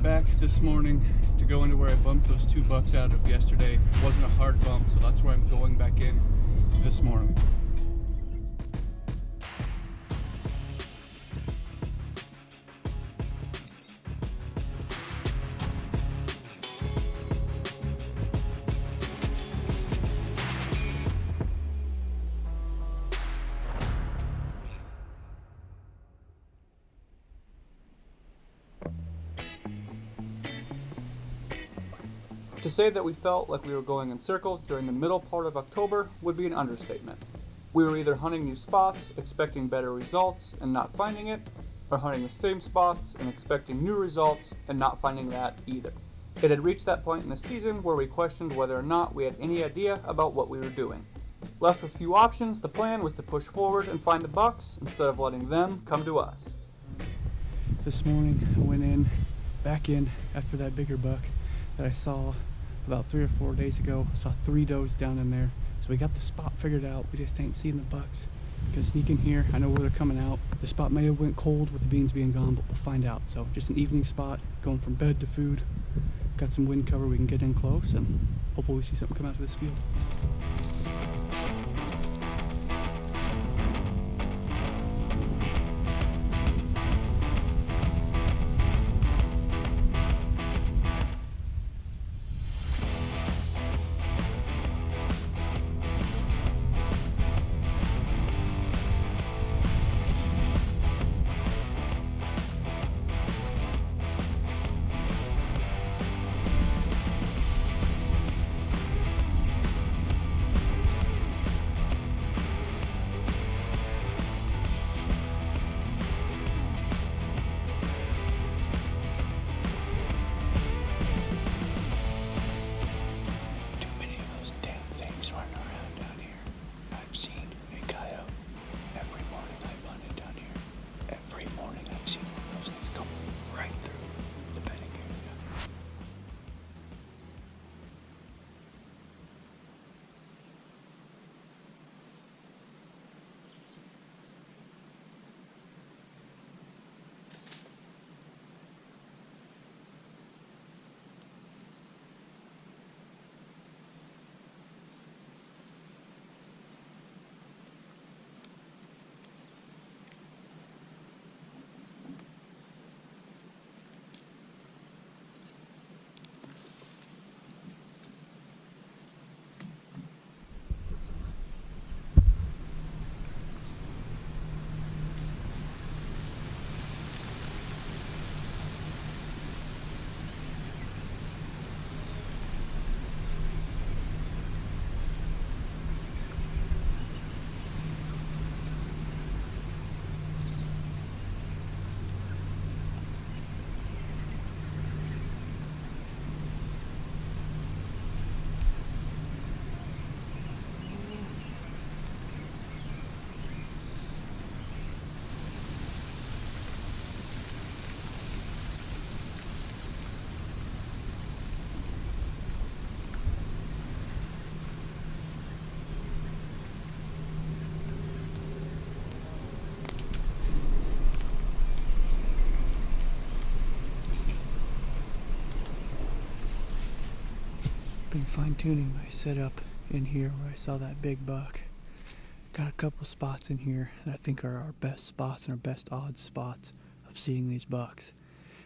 back this morning to go into where I bumped those 2 bucks out of yesterday. It wasn't a hard bump, so that's where I'm going back in this morning. To say that we felt like we were going in circles during the middle part of October would be an understatement. We were either hunting new spots, expecting better results, and not finding it, or hunting the same spots and expecting new results and not finding that either. It had reached that point in the season where we questioned whether or not we had any idea about what we were doing. Left with few options, the plan was to push forward and find the bucks instead of letting them come to us. This morning I went back in after that bigger buck that I saw about 3 or 4 days ago. I saw 3 does down in there. So we got the spot figured out. We just ain't seen the bucks. Gonna sneak in here. I know where they're coming out. The spot may have went cold with the beans being gone, but we'll find out. So just an evening spot, going from bed to food. Got some wind cover, we can get in close and hopefully we see something come out of this field. Been fine-tuning my setup in here where I saw that big buck. Got a couple spots in here that I think are our best spots and our best odds spots of seeing these bucks.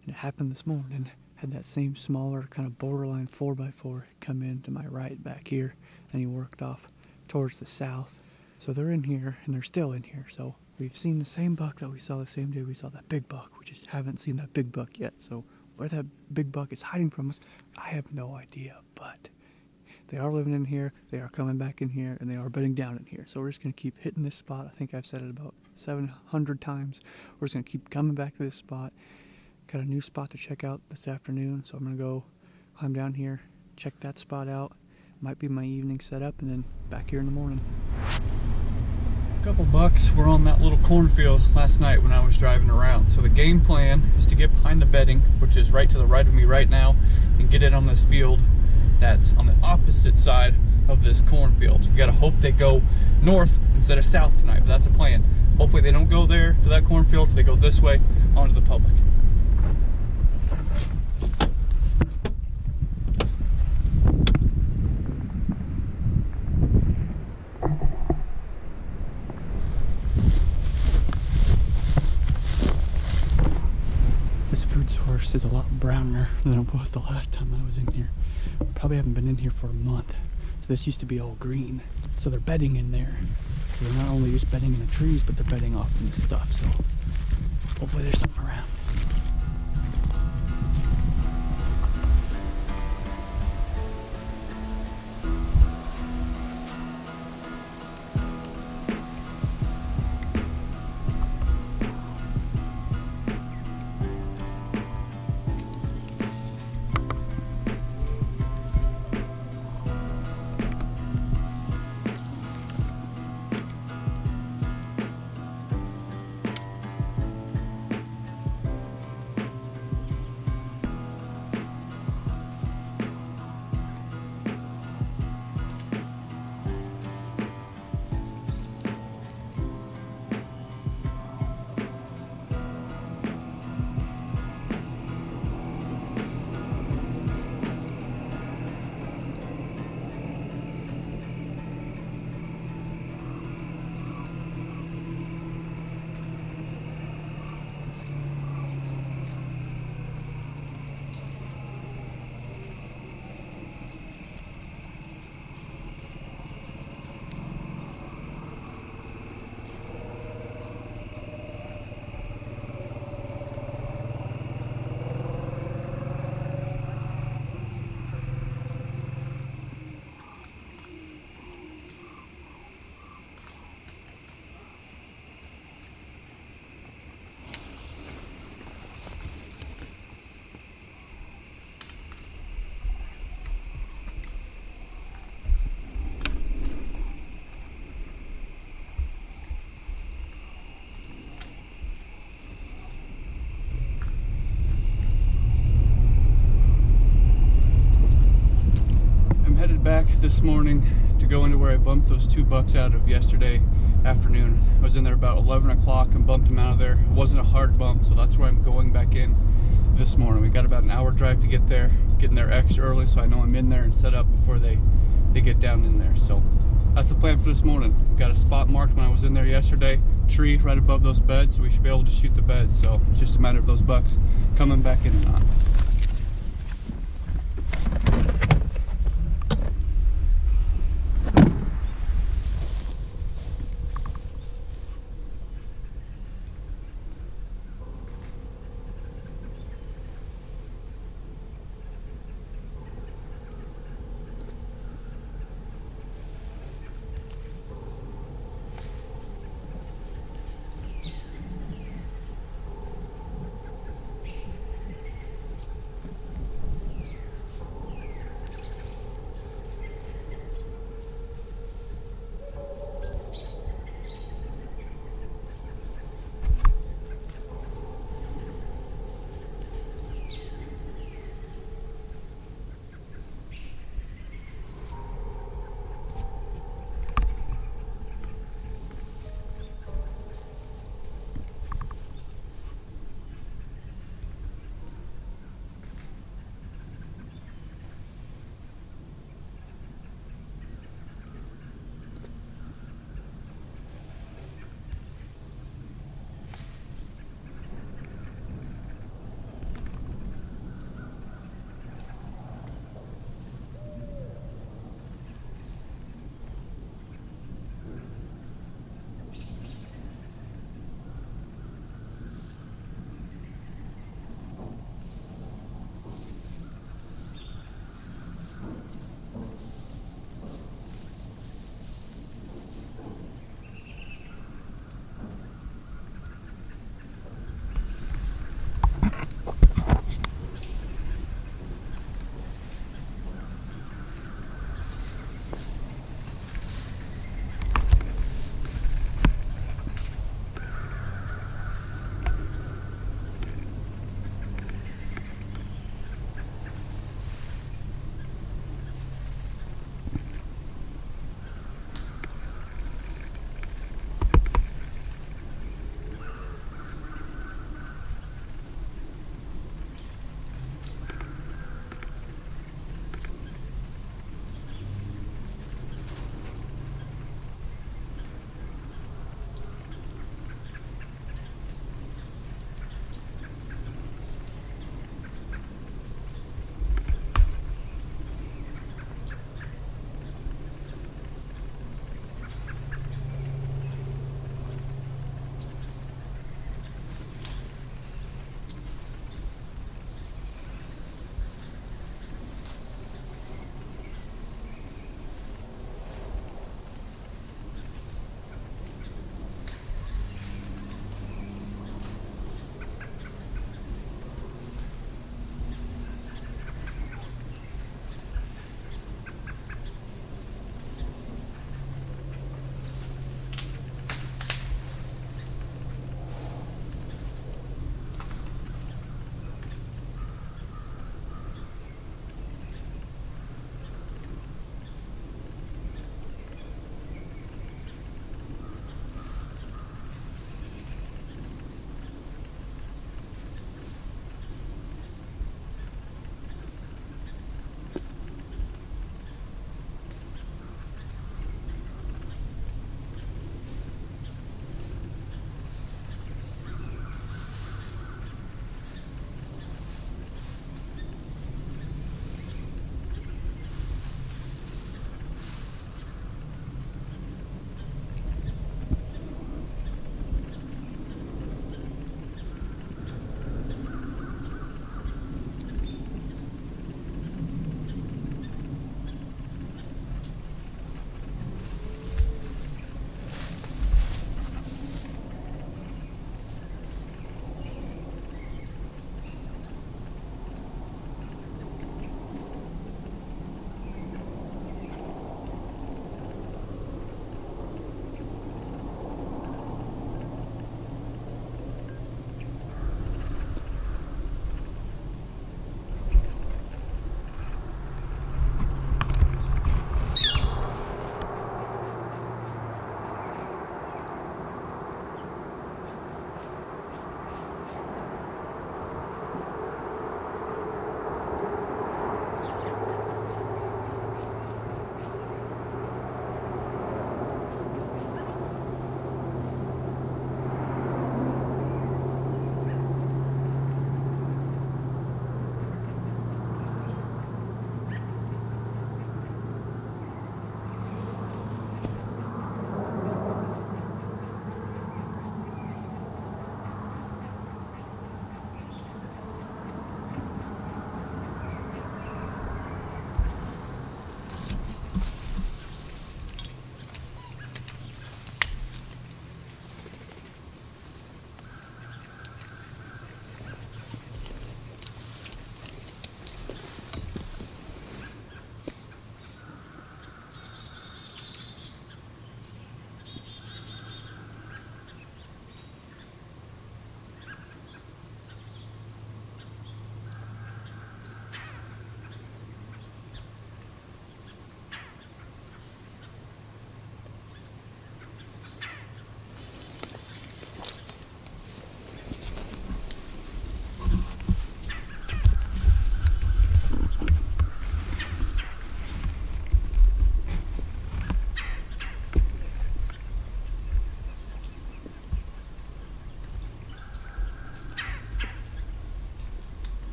And it happened this morning. Had that same smaller kind of borderline 4x4 come in to my right back here, and he worked off towards the south. So they're in here and they're still in here. So we've seen the same buck that we saw the same day we saw that big buck. We just haven't seen that big buck yet. So where that big buck is hiding from us, I have no idea, but they are living in here, they are coming back in here, and they are bedding down in here. So we're just going to keep hitting this spot. I think I've said it about 700 times. We're just going to keep coming back to this spot. Got a new spot to check out this afternoon, so I'm going to go climb down here, check that spot out. Might be my evening setup, and then back here in the morning. A couple bucks were on that little cornfield last night when I was driving around. So the game plan is to get behind the bedding, which is right to the right of me right now, and get in on this field that's on the opposite side of this cornfield. So we gotta hope they go north instead of south tonight, but that's the plan. Hopefully they don't go there to that cornfield, they go this way onto the public. This food source is a lot browner than it was the last time I was in here. Probably haven't been in here for a month. So this used to be all green. So they're bedding in there. So they're not only just bedding in the trees, but they're bedding off in the stuff. So hopefully there's something around. Back this morning to go into where I bumped those 2 bucks out of yesterday afternoon. I was in there about 11 o'clock and bumped them out of there. It wasn't a hard bump, so that's where I'm going back in this morning. We got about an hour drive to get there, getting there extra early so I know I'm in there and set up before they get down in there. So that's the plan for this morning. We got a spot marked when I was in there yesterday, tree right above those beds, so we should be able to shoot the beds. So it's just a matter of those bucks coming back in or not.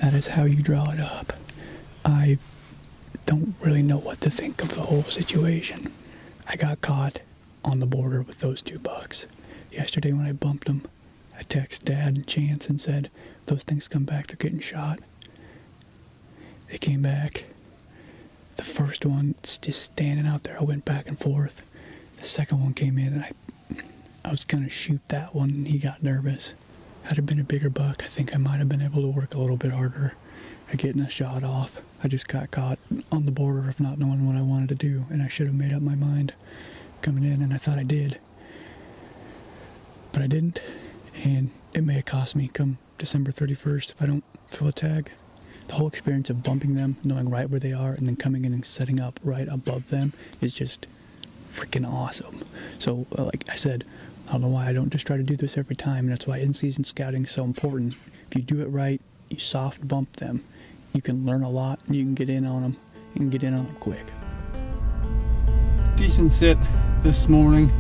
that is how you draw it up. I don't really know what to think of the whole situation. I got caught on the border with those 2 bucks. Yesterday when I bumped them, I texted Dad and Chance and said, if those things come back, they're getting shot. They came back. The first one, just standing out there, I went back and forth. The second one came in, and I was going to shoot that one, and he got nervous. Had it been a bigger buck, I think I might have been able to work a little bit harder at getting a shot off. I just got caught on the border of not knowing what I wanted to do, and I should have made up my mind coming in, and I thought I did. But I didn't, and it may have cost me come December 31st if I don't fill a tag. The whole experience of bumping them, knowing right where they are, and then coming in and setting up right above them is just freaking awesome. So, like I said, I don't know why I don't just try to do this every time, and that's why in-season scouting is so important. If you do it right, you soft bump them, you can learn a lot, and you can get in on them. You can get in on them quick. Decent sit this morning.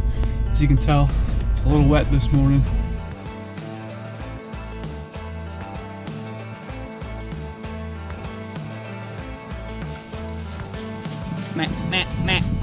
As you can tell, it's a little wet this morning. Matt.